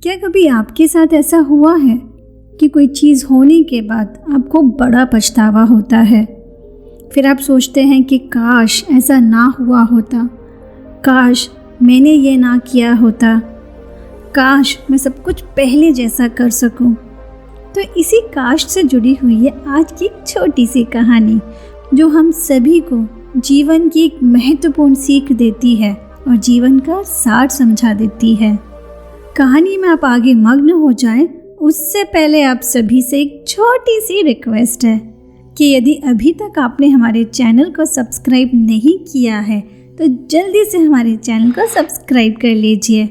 क्या कभी आपके साथ ऐसा हुआ है कि कोई चीज़ होने के बाद आपको बड़ा पछतावा होता है? फिर आप सोचते हैं कि काश ऐसा ना हुआ होता, काश मैंने ये ना किया होता, काश मैं सब कुछ पहले जैसा कर सकूं। तो इसी काश से जुड़ी हुई है आज की एक छोटी सी कहानी जो हम सभी को जीवन की एक महत्वपूर्ण सीख देती है और जीवन का सार समझा देती है। कहानी में आप आगे मग्न हो जाएं, उससे पहले आप सभी से एक छोटी सी रिक्वेस्ट है कि यदि अभी तक आपने हमारे चैनल को सब्सक्राइब नहीं किया है तो जल्दी से हमारे चैनल को सब्सक्राइब कर लीजिए।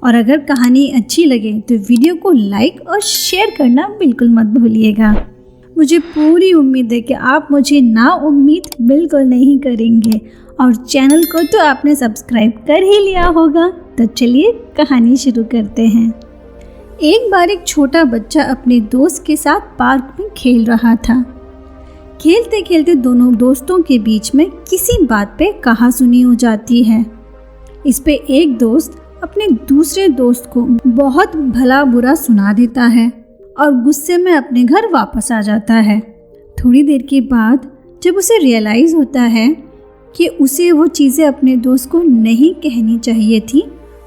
और अगर कहानी अच्छी लगे तो वीडियो को लाइक और शेयर करना बिल्कुल मत भूलिएगा। मुझे पूरी उम्मीद है कि आप मुझे नाउम्मीद बिल्कुल नहीं करेंगे और चैनल को तो आपने सब्सक्राइब कर ही लिया होगा। तो चलिए कहानी शुरू करते हैं। एक बार एक छोटा बच्चा अपने दोस्त के साथ पार्क में खेल रहा था। खेलते खेलते दोनों दोस्तों के बीच में किसी बात पे कहासुनी हो जाती है। इस पे एक दोस्त अपने दूसरे दोस्त को बहुत भला बुरा सुना देता है और गुस्से में अपने घर वापस आ जाता है। थोड़ी देर के बाद जब उसे रियलाइज़ होता है कि उसे वो चीज़ें अपने दोस्त को नहीं कहनी चाहिए थी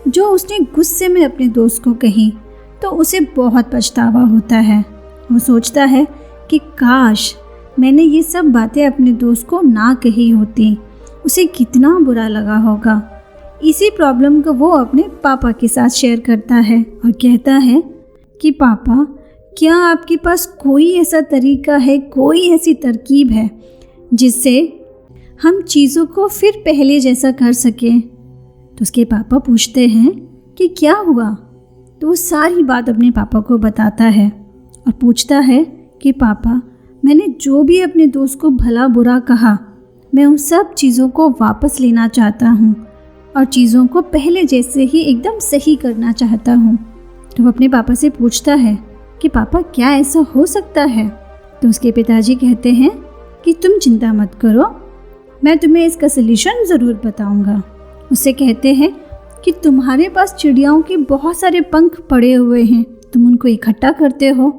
जो उसने गुस्से में अपने दोस्त को कही, तो उसे बहुत पछतावा होता है। वो सोचता है कि काश मैंने ये सब बातें अपने दोस्त को ना कही होती, उसे कितना बुरा लगा होगा। इसी प्रॉब्लम को वो अपने पापा के साथ शेयर करता है और कहता है कि पापा, क्या आपके पास कोई ऐसा तरीका है, कोई ऐसी तरकीब है जिससे हम चीज़ों को फिर पहले जैसा कर सकें? तो उसके पापा पूछते हैं कि क्या हुआ? तो वो सारी बात अपने पापा को बताता है और पूछता है कि पापा, मैंने जो भी अपने दोस्त को भला बुरा कहा, मैं उन सब चीज़ों को वापस लेना चाहता हूँ और चीज़ों को पहले जैसे ही एकदम सही करना चाहता हूँ। तो वो अपने पापा से पूछता है कि पापा, क्या ऐसा हो सकता है? तो उसके पिताजी कहते हैं कि तुम चिंता मत करो, मैं तुम्हें इसका सलूशन ज़रूर बताऊँगा। उससे कहते हैं कि तुम्हारे पास चिड़ियाओं के बहुत सारे पंख पड़े हुए हैं, तुम उनको इकट्ठा करते हो,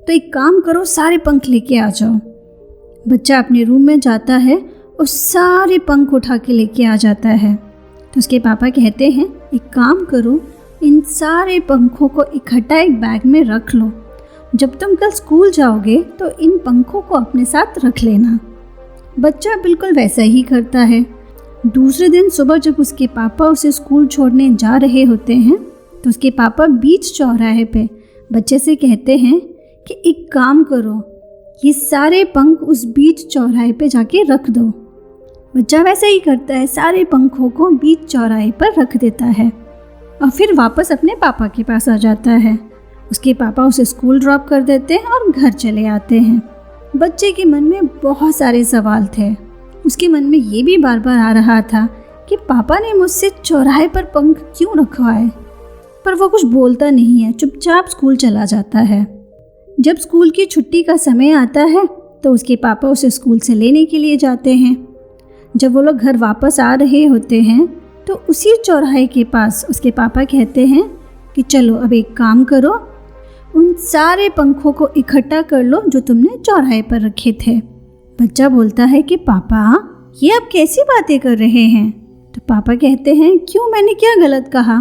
तो एक काम करो, सारे पंख लेके आ जाओ। बच्चा अपने रूम में जाता है और सारे पंख उठा के लेके आ जाता है। तो उसके पापा कहते हैं एक काम करो, इन सारे पंखों को इकट्ठा एक बैग में रख लो, जब तुम कल स्कूल जाओगे तो इन पंखों को अपने साथ रख लेना। बच्चा बिल्कुल वैसा ही करता है। दूसरे दिन सुबह जब उसके पापा उसे स्कूल छोड़ने जा रहे होते हैं तो उसके पापा बीच चौराहे पे बच्चे से कहते हैं कि एक काम करो, ये सारे पंख उस बीच चौराहे पे जाके रख दो। बच्चा वैसा ही करता है, सारे पंखों को बीच चौराहे पर रख देता है और फिर वापस अपने पापा के पास आ जाता है। उसके पापा उसे स्कूल ड्रॉप कर देते हैं और घर चले आते हैं। बच्चे के मन में बहुत सारे सवाल थे। उसके मन में ये भी बार बार आ रहा था कि पापा ने मुझसे चौराहे पर पंख क्यों रखवाए, पर वो कुछ बोलता नहीं है, चुपचाप स्कूल चला जाता है। जब स्कूल की छुट्टी का समय आता है तो उसके पापा उसे स्कूल से लेने के लिए जाते हैं। जब वो लोग घर वापस आ रहे होते हैं तो उसी चौराहे के पास उसके पापा कहते हैं कि चलो अब एक काम करो, उन सारे पंखों को इकट्ठा कर लो जो तुमने चौराहे पर रखे थे। बच्चा बोलता है कि पापा, ये आप कैसी बातें कर रहे हैं? तो पापा कहते हैं क्यों, मैंने क्या गलत कहा?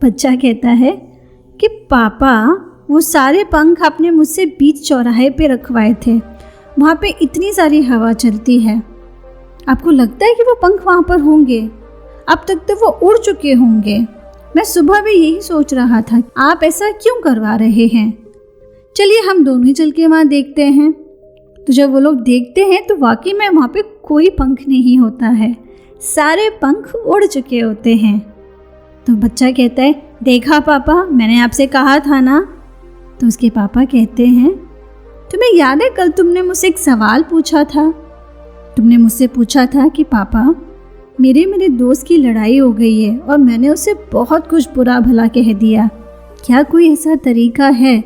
बच्चा कहता है कि पापा, वो सारे पंख आपने मुझसे बीच चौराहे पे रखवाए थे, वहाँ पे इतनी सारी हवा चलती है, आपको लगता है कि वो पंख वहाँ पर होंगे? अब तक तो वो उड़ चुके होंगे। मैं सुबह भी यही सोच रहा था, आप ऐसा क्यों करवा रहे हैं? चलिए हम दोनों ही चल के वहाँ देखते हैं। तो जब वो लोग देखते हैं तो वाकई में वहाँ पे कोई पंख नहीं होता है, सारे पंख उड़ चुके होते हैं। तो बच्चा कहता है देखा पापा, मैंने आपसे कहा था ना। तो उसके पापा कहते हैं तुम्हें याद है कल तुमने मुझसे एक सवाल पूछा था? तुमने मुझसे पूछा था कि पापा, मेरे दोस्त की लड़ाई हो गई है और मैंने उसे बहुत कुछ बुरा भला कह दिया, क्या कोई ऐसा तरीका है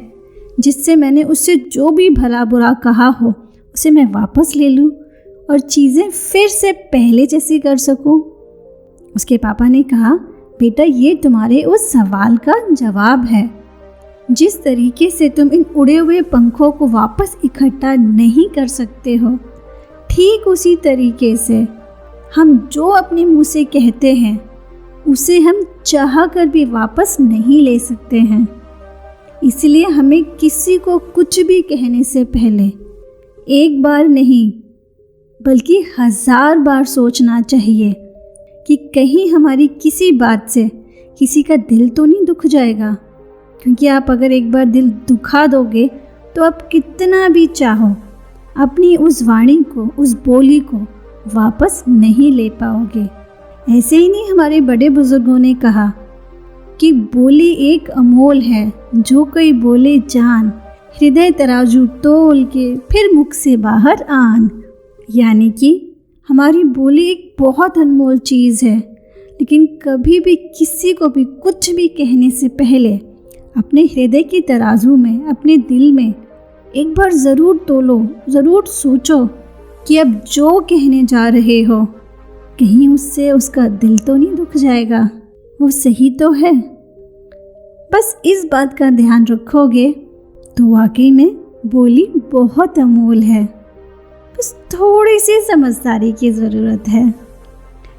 जिससे मैंने उससे जो भी भला बुरा कहा हो उसे मैं वापस ले लूँ और चीज़ें फिर से पहले जैसी कर सकूँ? उसके पापा ने कहा बेटा, ये तुम्हारे उस सवाल का जवाब है जिस तरीके से तुम इन उड़े हुए पंखों को वापस इकट्ठा नहीं कर सकते हो, ठीक उसी तरीके से हम जो अपने मुंह से कहते हैं उसे हम चाह कर भी वापस नहीं ले सकते हैं। इसलिए हमें किसी को कुछ भी कहने से पहले एक बार नहीं बल्कि 1000 बार सोचना चाहिए कि कहीं हमारी किसी बात से किसी का दिल तो नहीं दुख जाएगा। क्योंकि आप अगर एक बार दिल दुखा दोगे तो आप कितना भी चाहो अपनी उस वाणी को, उस बोली को वापस नहीं ले पाओगे। ऐसे ही नहीं हमारे बड़े बुजुर्गों ने कहा कि बोली एक अमोल है, जो कोई बोले जान, हृदय तराजू तोल के फिर मुख से बाहर आन। यानी कि हमारी बोली एक बहुत अनमोल चीज़ है, लेकिन कभी भी किसी को भी कुछ भी कहने से पहले अपने हृदय की तराजू में, अपने दिल में एक बार ज़रूर तोलो, ज़रूर सोचो कि अब जो कहने जा रहे हो कहीं उससे उसका दिल तो नहीं दुख जाएगा, वो सही तो है। बस इस बात का ध्यान रखोगे तो वाकई में बोली बहुत अमूल है। बस थोड़ी सी समझदारी की ज़रूरत है।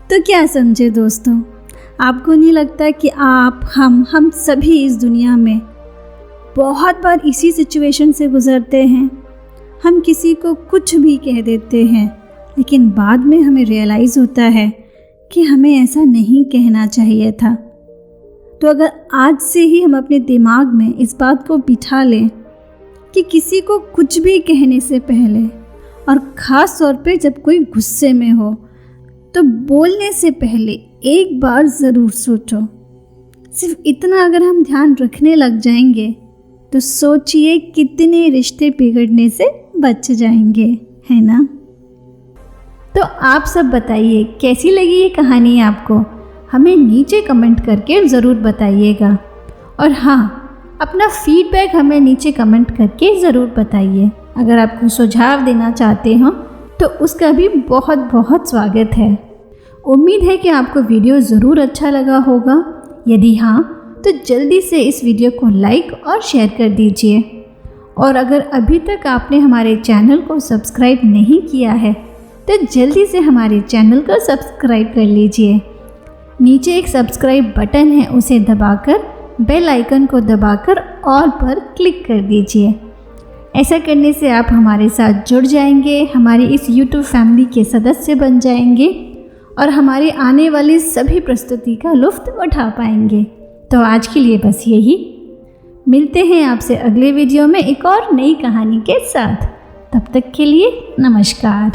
तो क्या समझे दोस्तों, आपको नहीं लगता कि आप, हम सभी इस दुनिया में बहुत बार इसी सिचुएशन से गुज़रते हैं। हम किसी को कुछ भी कह देते हैं, लेकिन बाद में हमें रियलाइज़ होता है कि हमें ऐसा नहीं कहना चाहिए था। तो अगर आज से ही हम अपने दिमाग में इस बात को बिठा लें कि किसी को कुछ भी कहने से पहले, और ख़ास तौर पे जब कोई गुस्से में हो, तो बोलने से पहले एक बार ज़रूर सोचो। सिर्फ इतना अगर हम ध्यान रखने लग जाएंगे तो सोचिए कितने रिश्ते बिगड़ने से बच जाएंगे, है ना। तो आप सब बताइए कैसी लगी ये कहानी आपको, हमें नीचे कमेंट करके ज़रूर बताइएगा। और हाँ, अपना फीडबैक हमें नीचे कमेंट करके ज़रूर बताइए। अगर आप कोई सुझाव देना चाहते हो तो उसका भी बहुत बहुत स्वागत है। उम्मीद है कि आपको वीडियो ज़रूर अच्छा लगा होगा। यदि हाँ तो जल्दी से इस वीडियो को लाइक और शेयर कर दीजिए। और अगर अभी तक आपने हमारे चैनल को सब्सक्राइब नहीं किया है तो जल्दी से हमारे चैनल को सब्सक्राइब कर लीजिए। नीचे एक सब्सक्राइब बटन है, उसे दबाकर बेल आइकन को दबाकर ऑल पर क्लिक कर दीजिए। ऐसा करने से आप हमारे साथ जुड़ जाएंगे, हमारी इस YouTube फैमिली के सदस्य बन जाएंगे और हमारे आने वाली सभी प्रस्तुति का लुत्फ़ उठा पाएंगे। तो आज के लिए बस यही। मिलते हैं आपसे अगले वीडियो में एक और नई कहानी के साथ। तब तक के लिए नमस्कार।